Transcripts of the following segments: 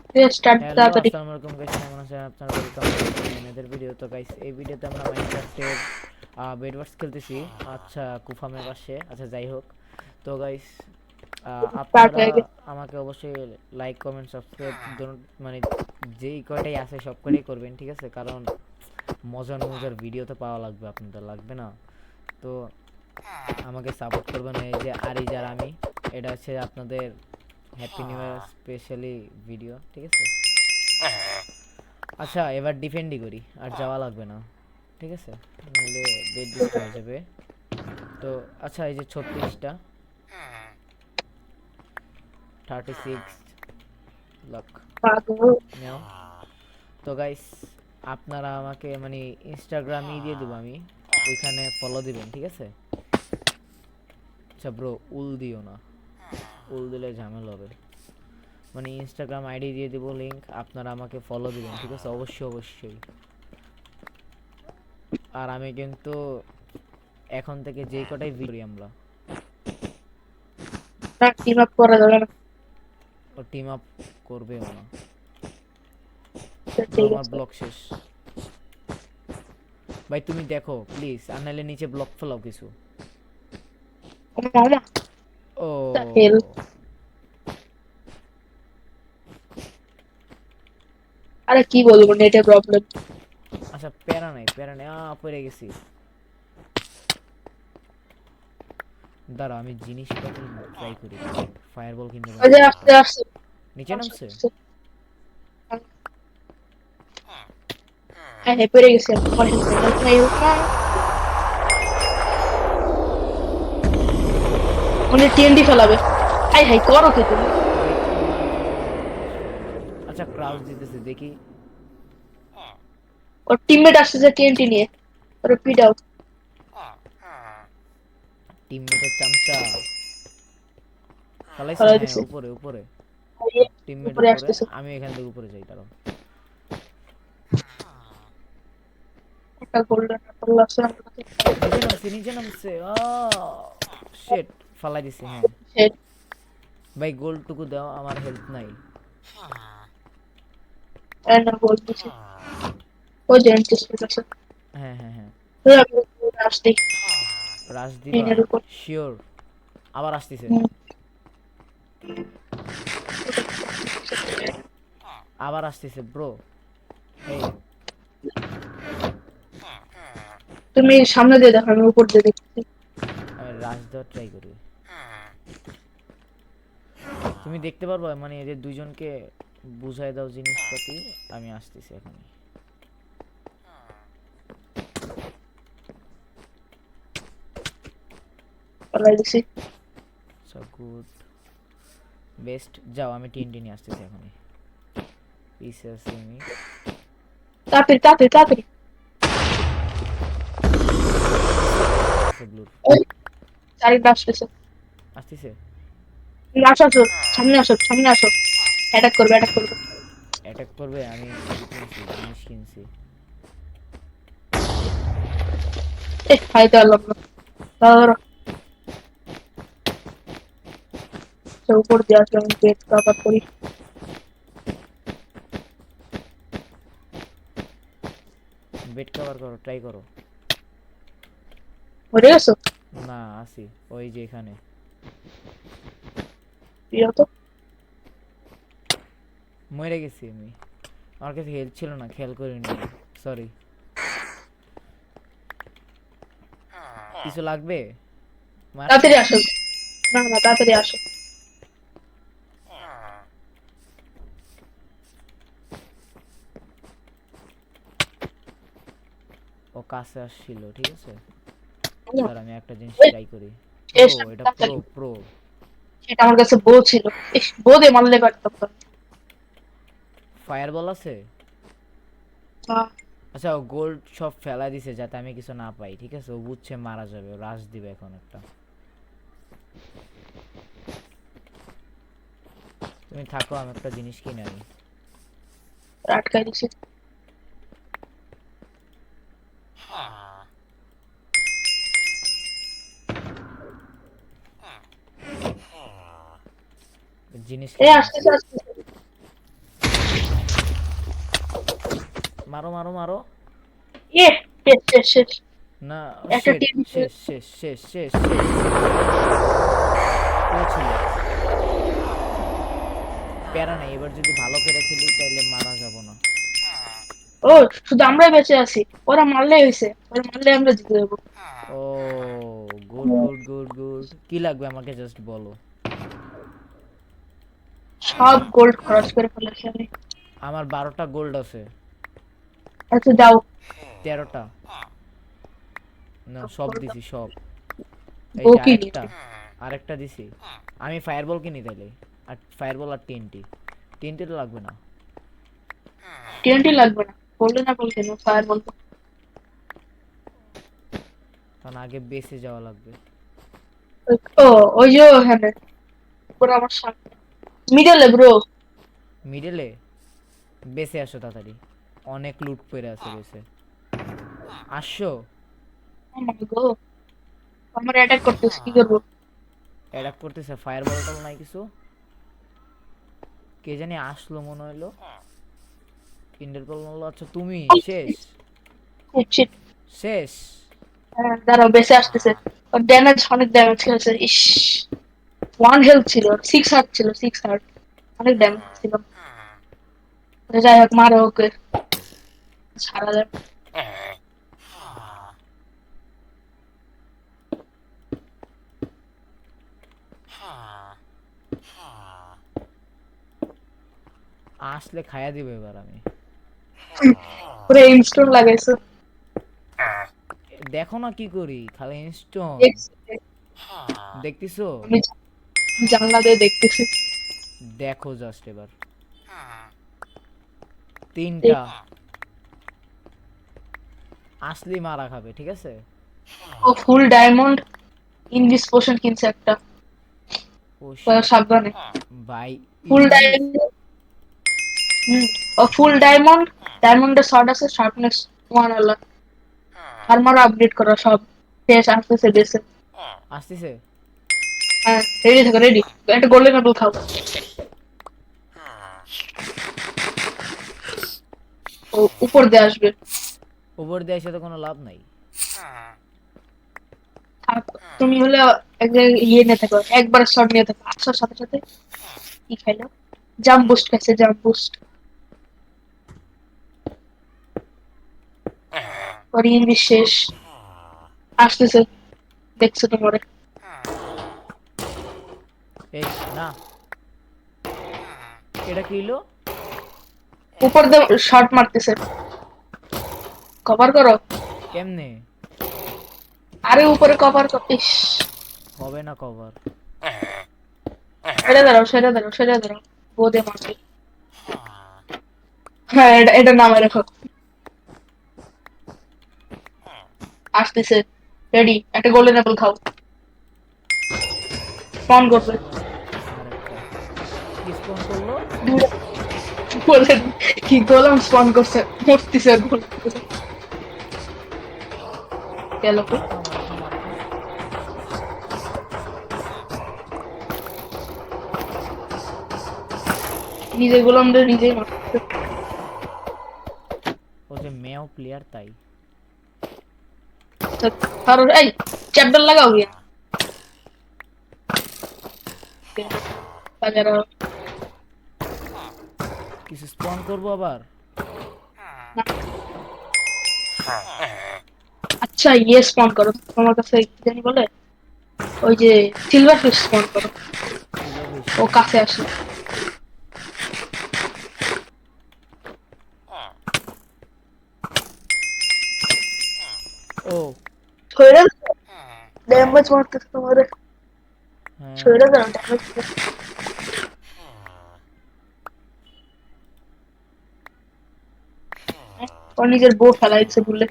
Start hello তাড়াতাড়ি। আসসালামু আলাইকুম গাইস, কেমন আছেন আপনারা? Welcome to another video. তো গাইস, এই ভিডিওতে আমরা মাইনক্রাফটের বেডওয়ার্স খেলতেছি। আচ্ছা, কুফামের পাশে। আচ্ছা, যাই হোক। তো গাইস, স্টার্ট আপনারা হয়ে গেছে। আমাকে অবশ্যই লাইক কমেন্ট সাবস্ক্রাইব মানে যেই কয়টাই আছে সব কয়টাই করবেন, ঠিক আছে? কারণ মজার মজার ভিডিও তো পাওয়া লাগবে, আপনাদের লাগবে না? তো আমাকে সাপোর্ট করবেন। এই যে আরিজার আমি, এটা হচ্ছে আপনাদের হ্যাপি নিউ ইয়ার স্পেশালি ভিডিও, ঠিক আছে? আচ্ছা, এবার ডিফেন্ডই করি, আর যাওয়া লাগবে না, ঠিক আছে? নাহলে বেড ডিস্ট্রয় হয়ে যাবে। তো আচ্ছা, এই যে 36টা, 36 লাখ পাগল। নেও। তো গাইস, আপনারা আমাকে মানে ইনস্টাগ্রামই দিয়ে দেবো আমি, ওইখানে ফলো দিবেন, ঠিক আছে? আচ্ছা ব্রো, উল দিও না, উল দিলে ঝামেলা হবে। মানে ইনস্টাগ্রাম আইডি দিয়ে দেবো লিংক, আপনারা আমাকে ফলো দিবেন, ঠিক আছে? অবশ্যই অবশ্যই। আর আমি কিন্তু এখন থেকে যেই কটাই ভিডিও আমরা, না, টিম আপ করা যাবে না। ও টিম আপ করবেও না। আচ্ছা, ব্রো, ঠিক আমার আছে। ব্লক শেষ। ভাই তুমি দেখো প্লিজ, আর নাহলে নিচে ব্লক ফেলাও কিছু। মামা, দ্য হেল। ও আরে কি বলবো, নেটের প্রবলেম। আচ্ছা, প্যারা নাই প্যারা নাই, পড়ে গেছি। দাঁড়াও, আমি জিনিসপাতি ট্রাই করি। ফায়ার বল কিনতে ওই পারবো যে হয়তো। আসতে আসতে নিচে আসতে নামছে। আসতে। হ্যাঁ হ্যাঁ, পেরে গেছি আমি। আমার হেল্প নাই, হেল্প নাই, হেল্প নাই। উনি টিএনডি ফেলাবে। হাই হাই, করো কি তুমি? দেখতে পাচ্ছি। আচ্ছা, ক্রাউচ দিতেছে দেখি। ওর টিমমেট আসতেছে টিএনটি নিয়ে। ওরে পিট আউট। টিমমেটের চামচা ফালাইছে, ফেলাই হ্যাঁ দিছে। উপরে উপরে। এই টিমমেট উপরে উপরে, আসতেছে। আমি এখান থেকে উপরে যাই, দাঁড়াও। একটা গোল্ডেন অ্যাপেল আছে আমার কাছে। নিচে নামছে নিচে নামছে, শিট, ফালাই দিছে, হ্যাঁ। Shit, ভাই গোলটুকু দাও, আমার হেল্প নাই। and I'm going to see. ওই যে এন্টিসপেট আছে। হ্যাঁ হ্যাঁ হ্যাঁ। তুই আমি আসতেই রাশ দিবা? মেইনের উপর। শিওর? আবার আসতেছে, হুম, আবার আসতেছে ব্রো। এই, তুমি সামনে দিয়ে দেখো, আমি উপর দিয়ে দেখছি। আমি রাশ দেওয়ার ট্রাই করি। তুমি দেখতে পারবা মানে এদের দুইজনকে বুঝাই দাও জিনিসপাতি, আমি আসতেছি এখনই। পালাই দিছি। So good, best. যাও, আমি টিন নিয়ে আসতেছি এখনই। পিছে আছি আমি। তাড়াতাড়ি তাড়াতাড়ি তাড়াতাড়ি। আসছে, আসছে ব্লুর। ওই চারিটা আসতেছে। আসতেছে। তুমি আসো আসো, সামনে আসো সামনে আসো। অ্যাটাক করবে অ্যাটাক করবে। অ্যাটাক করবে, আমি কিনছি, জিনিস কিনছি। খাইতে পারলাম না। দাঁড়া দাঁড়া। আচ্ছা, উপর দিয়ে আসলে আমি পেট কাভার করি। বেড কভার করো, ট্রাই করো। মরে গেছো? না, আসি ওই যে এখানে। প্রিয় তো। মরে গেছি আমি, আমার কাছে হেল্প ছিল না, খেয়াল করিনি। সরি। কিছু লাগবে মারতে? তাড়াতাড়ি আসো। না না, তাড়াতাড়ি আসো। ও কাছে আসছিল, ঠিক আছে। না, দাঁড়া, আমি একটা জিনিস ওই ট্রাই করি। শেষ, ব্রো, আমি এটা প্রো তাড়াতাড়ি। প্রো। সেটা আমার কাছে বউ ছিল। বউ দিয়ে মারলে পারতাম তো। ফায়ার বল আছে? না, আচ্ছা, ও গোল্ড সব ফেলাই দিছে যাতে আমি কিছু না পাই, ঠিক আছে? ও বুঝছে মারা যাবে, ও রাশ দিবে এখন একটা। তুমি থাকো, আমি একটা জিনিস কিনে আনি। আটকাই দিছি। জিনিস এই কিনে আনছি। আসতেছে আসতেছে। মারো মারো মারো। এ শেষ শেষ শেষ। না, একটা শেট, টিম শেষ শেষ শেষ শেষ শেষ। ও ছিল। প্যারা নাই, এবার যদি ভালো করে খেলি তাইলে মারা যাব না। ও শুধু আমরাই বেঁচে আছি, ওরা মারলেই হয়েছে, ওরা মারলে আমরা জিতে যাবো। ও গুড গুড গুড গুড। কি লাগবে আমাকে জাস্ট বলো। সব গোল্ড খরচ করে ফেলেছি আমি। আমার 12টা গোল্ড আছে। আচ্ছা দাও। 13টা। না, সব gold দাও। দিছি সব। এই ও যে কি আরেকটা, নিবে? আরেকটা দিছি। আমি ফায়ারবল কিনি তাইলে। আর ফায়ারবল আর টিএনটি। টিএনটি তো লাগবে না। টিএনটি লাগবে না, বললে না বলতে না ফায়ার বলতো। কারণ আগে বেসে যাওয়া লাগবে। ও ওই যে হ্যাঁ, পুরো আমার সামনে মিডলে ব্রো। মিডলে? বেসে আসো তাড়াতাড়ি। অনেক লুট পড়ে আছে বেসে। আসো। গো আমার অ্যাটাক করতেছে, কি করবো? অ্যাডাপ্ট করতেছে, ফায়ারবলটাও নাই কিছু। কে জানি আসলো মনে হইলো। ইন্টারপল মারলো। আচ্ছা তুমি শেষ। শিট। শেষ। দাঁড়াও বেঁচে আসতেছে। ওর ড্যামেজ, অনেক ড্যামেজ খেয়েছে। ইস, ওয়ান হেলথ ছিল, 6 হার্ট ছিল, 6 হার্ট, অনেক ড্যামেজ ছিল। যাই হোক, মারো ওকে, ছাড়া যাবে। আসলে খায়া দিব এবার আমি। পুরো ইনস্টল লাগাইছো। দেখো না কি করি, খালি ইনস্টন। দেখছি, দেখতেছো? আমি জানলা দিয়ে দেখতেছি। দেখো জাস্ট এবার। 3টা। দেখ, আসলি মারা খাবে, ঠিক আছে? ও ফুল ডায়মন্ড ইনভিস পোশন কিনছে একটা। ও তো শিট। সাবধানে। ভাই, ফুল ইনভিস। ডায়মন্ড। হুম, ও ফুল ডায়মন্ড, ডায়মন্ডের শর্ট আছে, শার্পনেস 1 আর্মার আপডেট করা সব শেষ, আসতেছে বেসে। আসতেছে। হ্যাঁ রেডি থাকো, রেডি। একটা গোল্ডেন অ্যাপল খাও। ও উপর দিয়ে আসবে। উপর দিয়ে এসে তো কোনো লাভ নাই। থাক, তুমি হলে এক জায়গায় ইয়ে নিয়ে থাকো, একবার শট নিয়ে থাকো, আসার সাথে সাথে কি খাইলো? জাম্প বুস্ট খাইছে, জাম্প বুস্ট। পরে ইংলিশ শেষ, আসতেছে, দেখছো তোমারে। এই না, এটা কি হলো? উপর দিয়ে শট মারতেছে, কভার করো। কেমনে? আরে উপরে কভার কর। ইস, হবে না কভার। সেরে দাঁড়াও, সেরে দাঁড়াও, সেরে দাঁড়াও, বোধে মারবে। হ্যাঁ এটা এটা নামে রাখো। আসতেছে, রেডি, একটা গোল্ডেন অ্যাপল খাও, স্পন করবে। আরেকটা। কি স্পন করলো? গোল্ডেন, কি গোলাম স্পন করছে, মরতেছে গোল গেল কই? মারা খাও মারা খাও মারা খাও। নিজের গোলামদের নিজেই মারতেছে। ও যে মেও প্লেয়ার তাই। কারণ এই চ্যাপ্টার লাগাও গিয়া বাজার। কিছু স্পন করবো আবার। আচ্ছা ইয়ে স্পন করো, তোমার কাছে কি জানি বলে, ওই যে সিলভার ফিশ স্পন করো, সিলভার ফিশ ও হ্যাঁ। কাছে আসে। ও ছয়রা ড্যামেজ মারতেছে তোমারে, হ্যাঁ। ছয়রা দাও ড্যামেজ। ও নিজের বউ ফেলাইছে বলে।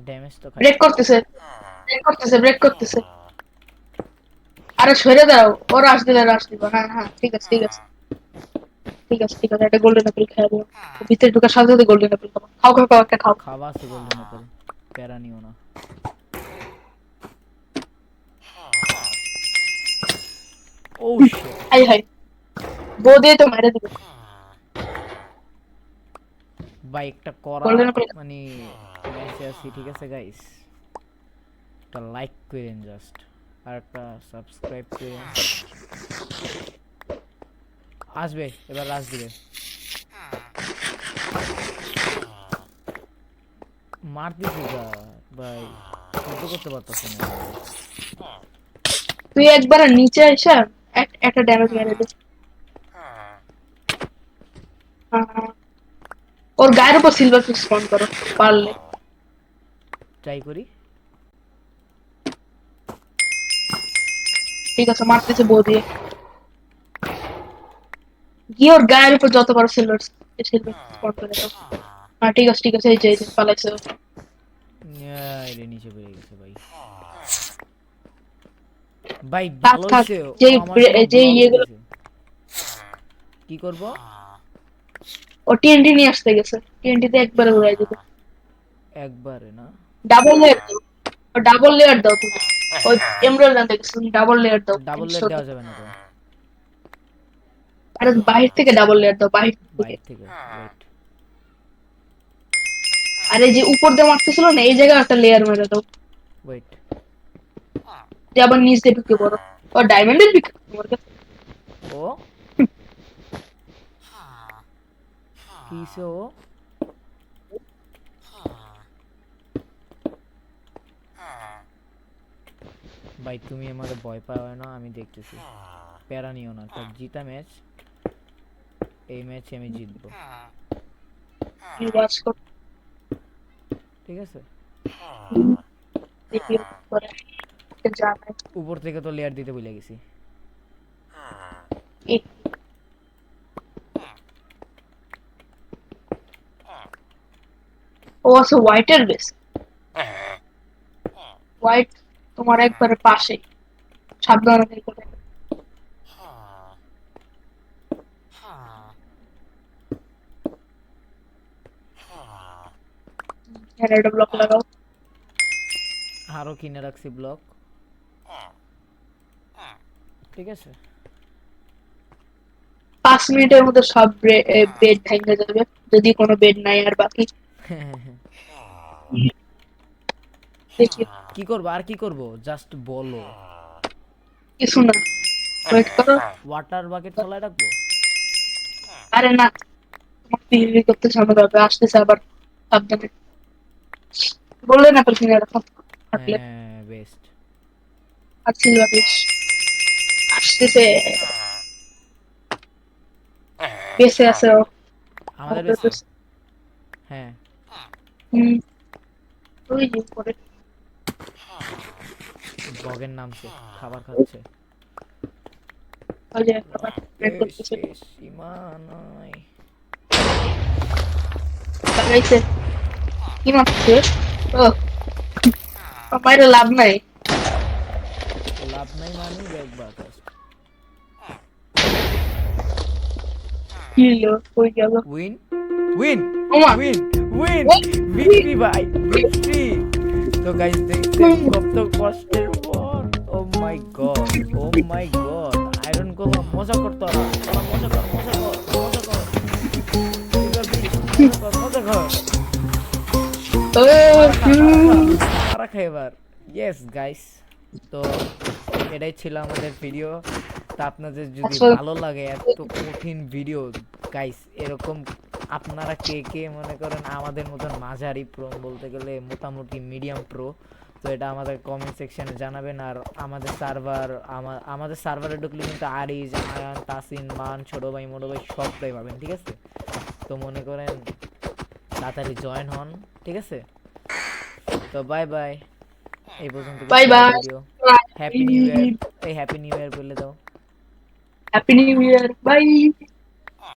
ড্যামেজ তো ব্রেক খাইছে। করতেছে, ব্রেক করতেছে, ব্রেক করতেছে। আরে সরে দাও, ওরা আসতে দাও, আসতে দাও। হ্যাঁ হ্যাঁ ঠিক আছে, ঠিক আছে, ঠিক আছে, ঠিক আছে, একটা গোল্ডেন অ্যাপেল খেয়ে দিও। ভিতরে ঢোকার সাথে সাথে গোল্ডেন অ্যাপেল খাও, খাও খাও খাও, একটা খাও। খাওয়া আছে গোল্ডেন অ্যাপেল। প্যারা নিও না। ও শিট। হাই হাই, বউ দিয়ে তো মেরে দিবে। ভাই একটা করা গোল্ডেন মানে ম্যাচে আছি, ঠিক আছে গাইস, একটা লাইক করেন জাস্ট, আর একটা সাবস্ক্রাইব করেন। আসবে এবার, রাজ দিবে, মারতেছি যা ভাই, সহ্য করতে পারতেছে না ভাই। তুই একবার নিচে এসে একটা ড্যামেজ মেরে দে। ওর গায়ের উপর সিলভার ফিশ স্পন করো পারলে। ট্রাই করি। ঠিক আছে, মারতেছে বউ দিয়ে। গিয়ে ওর গায়ের উপর যত পারো সিলভার সিলভার স্পন করে দাও। হ্যাঁ ঠিক আছে, এই যে পালাইছে ও। রে নিচে পড়ে গেছে ভাই। ভাই থাক ভালো থাক, হইছে, ও যেই আমার জন্য যেই ব্লক ইয়েগুলো দিছে। কি করব? ও টিএনটি নিয়ে আসতে গেছে, টিএনটি তে একবারে উড়াই দিবে। একবারে না? ডাবল লেয়ার দাও, ডাবল লেয়ার দাও তুমি। ওই এমরাল্ড আনতে গেছে, ডাবল লেয়ার দাও। ডাবল লেট দেওয়া যাবে না তো? আরে বাহির থেকে ডাবল লেয়ার দাও, বাহির থেকে। বাইরে থেকে ওয়েট। আরে যে উপর দিয়ে মারতেছিল না, এই জায়গায় একটা লেয়ার মেরে দাও। ওয়েট। যে আবার নিচ দিয়ে ঢুকে পড়ো। ও ডায়মন্ডের বিক্রি তোমার কাছে? ও কিসে ও? ভাই তুমি আমাকে ভয় পাও না, আমি দেখতেছি, প্যারা নিও না, একটা জিতা ম্যাচ, এই ম্যাচে আমি জিতবো, বাস কর, ঠিক আছে? দেখি করে জানাই। উপর থেকে তো লেয়ার দিতে ভুলে গেছি। এই, ও আছে হোয়াইটের বেস। হোয়াইট তোমার একবারে পাশে, সাবধানে থেকো। হ্যাঁ, একটা ব্লক লাগাও। আরো কিনে রাখছি ব্লক, ঠিক আছে? 5 মিনিটের মধ্যে সব বেড ভেঙে যাবে, যদি কোনো বেড নাই আর বাকি। দেখি কি করবো আর কি করবো, জাস্ট বলো। কিছু না, ওয়েট করো। ওয়াটার বাকেট ফলায় রাখবো? আরে না, তোমার পিএনজি করতে ঝামেলা হবে, আসতেছে আবার, সাবধানে। বললে না কিনে রাখো থাকলে। হ্যাঁ বেস্ট। আর সিলভার ফিশ আসতেছে, বেঁচে আছে ও। আমাদের বেস্টে? হ্যাঁ। হুম, ওই যে উপরে। বগের নামছে, খাবার খাচ্ছে। ওই যে আবার ব্রেক রক্তের করতেছে, শেষ সীমা নাই। লাগাইছে। কি মারছে? ও, মাইরে লাভ নাই। লাভ নাই মানে ব্যাগ বাতাস। কি হলো, কই গেল? উইন উইন ওমা, উইন উইন, ও, ভিক্টরি ভাই, ভিক্টরি। তো গাইস দেখছেন কত কষ্টের পর, ও মাই গড, ও মাই গড, আয়রন করলাম, মজা করতো না, তোরা মজা কর, মজা কর, মজা কর, সিলভার ফিশ, মজা কর, মজা কর, ও, মারা খা, মারা খা, হুম, মারা খা এবার। ইয়েস গাইস, তো এটাই ছিল আমাদের ভিডিও। তা আপনাদের যদি আসল ভালো লাগে এত কঠিন ভিডিও গাইস, এরকম আপনারা কে কে মনে করেন আমাদের মতন মাঝারি প্রো, বলতে গেলে মোটামুটি মিডিয়াম প্রো, তো এটা আমাদের কমেন্ট সেকশনে জানাবেন। আর আমাদের সার্ভারে ঢুকলে কিন্তু আরিজ, আয়ান, তাসিন, মান, ছোট ভাই, মোটো ভাই সবটাই পাবেন, ঠিক আছে? তো মনে করেন তাড়াতাড়ি জয়েন হন, ঠিক আছে? তো বাই বাই, এই পর্যন্ত বাই ছিল bye. Video. Happy new year, এই হ্যাপি নিউ ইয়ার বলে দাও। Happy new year, by.